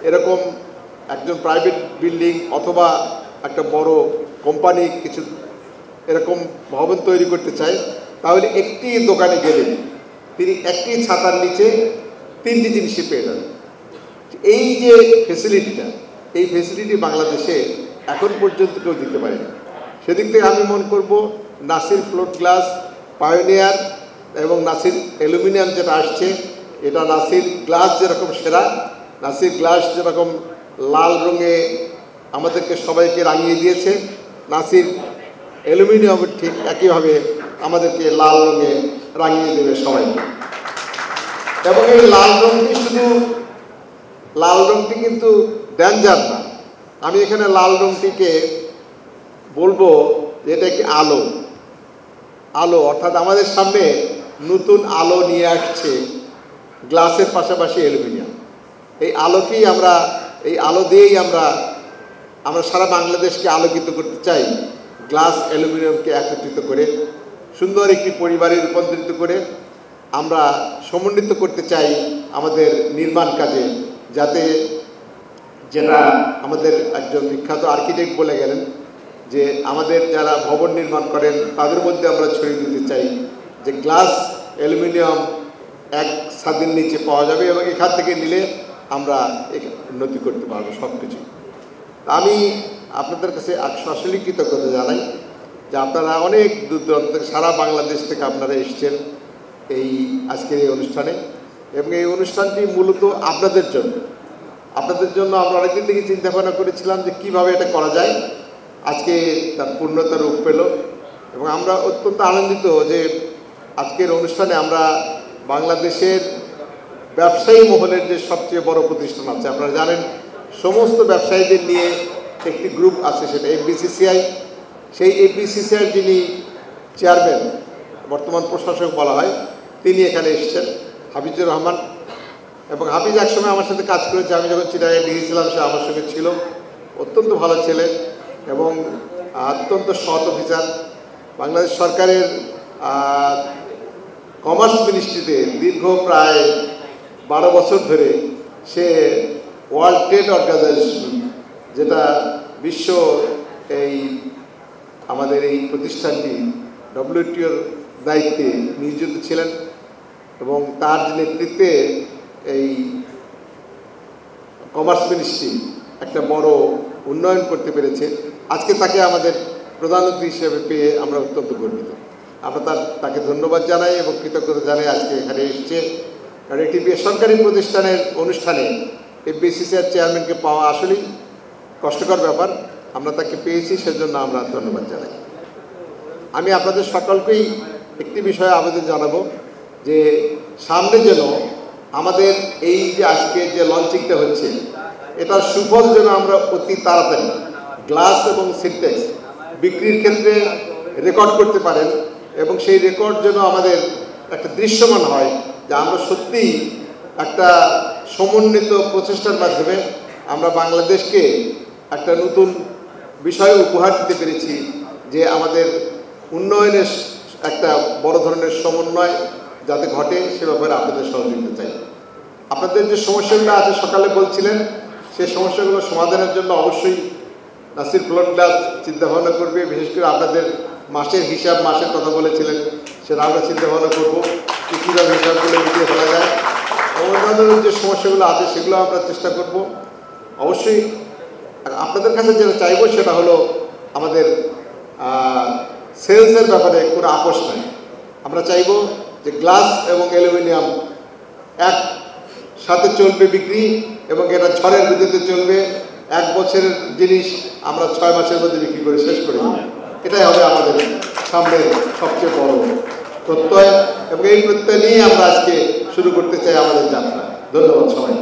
এরকম একজন private building অথবা একটা বড় কোম্পানি কিছু এরকম ভবন তৈরি করতে চায়, তাহলে একটি দোকানে গেলে তিনি একটি ছাতার নিচে 3টি জিনিসই পেয়ে যাবেন। এই যে ফেসিলিটিটা, এই ফেসিলিটি বাংলাদেশে এখন পর্যন্ত কেউ দিতে পারেনি। সেদিক থেকে আমি মনে করব নাসির ফ্লোট গ্লাস পায়োনিয়ার এবং নাসির অ্যালুমিনিয়াম যেটা আসছে, এটা নাসির গ্লাস যেরকম সেরা, নাসির গ্লাস যেরকম লাল রঙে আমাদেরকে সবাইকে রাঙিয়ে দিয়েছে, নাসির অ্যালুমিনিয়াম ঠিক একইভাবে আমাদেরকে লাল রঙে রাঙিয়ে দেবে সবাইকে। এবং এই লাল রঙটি কিন্তু ডেঞ্জার না। আমি এখানে লাল রঙটিকে বলবো যে এটা একটি আলো, অর্থাৎ আমাদের সামনে নতুন আলো নিয়ে আসছে গ্লাসের পাশাপাশি অ্যালুমিনিয়াম। এই আলোকেই এই আলো দিয়েই আমরা সারা বাংলাদেশকে আলোকিত করতে চাই। গ্লাস অ্যালুমিনিয়ামকে একত্রিত করে সুন্দর একটি পরিবারে রূপান্তরিত করে আমরা সমন্বিত করতে চাই আমাদের নির্মাণ কাজে, যাতে যেটা আমাদের একজন বিখ্যাত আর্কিটেক্ট বলে গেলেন যে আমাদের যারা ভবন নির্মাণ করেন তাদের মধ্যে আমরা ছড়িয়ে দিতে চাই যে গ্লাস অ্যালুমিনিয়াম এক ছাদের নিচে পাওয়া যাবে এবং এখান থেকে নিলে আমরা উন্নতি করতে পারবো সব কিছু। আমি আপনাদের কাছে আসলে কৃতজ্ঞতা জানাই যে আপনারা অনেক দূর দূরান্ত থেকে সারা বাংলাদেশ থেকে আপনারা এসেছেন এই আজকের এই অনুষ্ঠানে, এবং এই অনুষ্ঠানটি মূলত আপনাদের জন্য আমরা অনেকদিন থেকে চিন্তা ভাবনা করেছিলাম যে কীভাবে এটা করা যায়। আজকে তার পূর্ণতা রূপ পেল এবং আমরা অত্যন্ত আনন্দিত যে আজকের অনুষ্ঠানে আমরা বাংলাদেশের ব্যবসায়ী মহলের যে সবচেয়ে বড় প্রতিষ্ঠান আছে, আপনারা জানেন সমস্ত ব্যবসায়ীদের নিয়ে একটি গ্রুপ আছে, সেটা এফবিসিসিআই। সেই এফবিসিসিআই যিনি চেয়ারম্যান, বর্তমান প্রশাসক বলা হয়, তিনি এখানে এসেছেন, হাফিজুর রহমান। এবং হাফিজ একসময় আমার সাথে কাজ করেছে, আমি যখন চিটাগাঙ্গে গিয়েছিলাম সে আমার সঙ্গে ছিল। অত্যন্ত ভালো ছেলে এবং অত্যন্ত সৎ অফিসার। বাংলাদেশ সরকারের কমার্স মিনিস্ট্রিতে দীর্ঘ প্রায় 12 বছর ধরে সে ওয়ার্ল্ড ট্রেড অর্গানাইজেশন, যেটা বিশ্ব আমাদের এই প্রতিষ্ঠানটি WTOর দায়িত্বে নিয়োজিত ছিলেন এবং তার নেতৃত্বে এই কমার্স মিনিস্ট্রি একটা বড় উন্নয়ন করতে পেরেছে। আজকে তাকে আমাদের প্রধান অতিথি হিসেবে পেয়ে আমরা অত্যন্ত গর্বিত। আমরা তাকে ধন্যবাদ জানাই এবং কৃতজ্ঞতা জানাই আজকে এখানে এসেছে, কারণ একটি বেসরকারি প্রতিষ্ঠানের অনুষ্ঠানে এফবিসিসিআর চেয়ারম্যানকে পাওয়া আসলেই কষ্টকর ব্যাপার। আমরা তাকে পেয়েছি, সেজন্য আমরা ধন্যবাদ জানাই। আমি আপনাদের সকলকেই একটি বিষয়ে আবেদন জানাবো যে সামনে যেন আমাদের এই যে আজকে যে লঞ্চিংটা হচ্ছে, এটার সুফল যেন আমরা অতি তাড়াতাড়ি গ্লাস এবং সিনটেক্স বিক্রির ক্ষেত্রে রেকর্ড করতে পারেন এবং সেই রেকর্ড যেন আমাদের একটা দৃশ্যমান হয় যে আমরা সত্যিই একটা সমন্বিত প্রচেষ্টার মাধ্যমে আমরা বাংলাদেশকে একটা নতুন বিষয় উপহার দিতে পেরেছি, যে আমাদের উন্নয়নের একটা বড় ধরনের সমন্বয় যাতে ঘটে সে ব্যাপারে আপনাদের সহযোগিতা চাই। আপনাদের যে সমস্যাগুলো আছে সকালে বলছিলেন, সেই সমস্যাগুলো সমাধানের জন্য অবশ্যই নাসির ফ্লোট গ্লাস চিন্তাভাবনা করবে। বিশেষ করে আপনাদের মাসের কথা বলেছিলেন, সেটা আমরা চিন্তাভাবনা করবো কীভাবে হিসাবগুলো মিটিয়ে ফেলা যায়। অন্যান্য যে সমস্যাগুলো আছে সেগুলো আমরা চেষ্টা করব। অবশ্যই আপনাদের কাছে যেটা চাইবো সেটা হলো আমাদের সেলসের ব্যাপারে কোনো আপোষ নাই। আমরা চাইব যে গ্লাস এবং অ্যালুমিনিয়াম একসাথে চলবে বিক্রি, এবং এটা ঝড়ের গতিতে চলবে। 1 বছরের জিনিস আমরা 6 মাসের মধ্যে বিক্রি করে শেষ করে দেব। এটাই হবে আমাদের সামনে সবচেয়ে বড় প্রত্যয়, এবং এই প্রত্যয় নিয়ে আমরা আজকে শুরু করতে চাই আমাদের যাত্রা। ধন্যবাদ সবাই।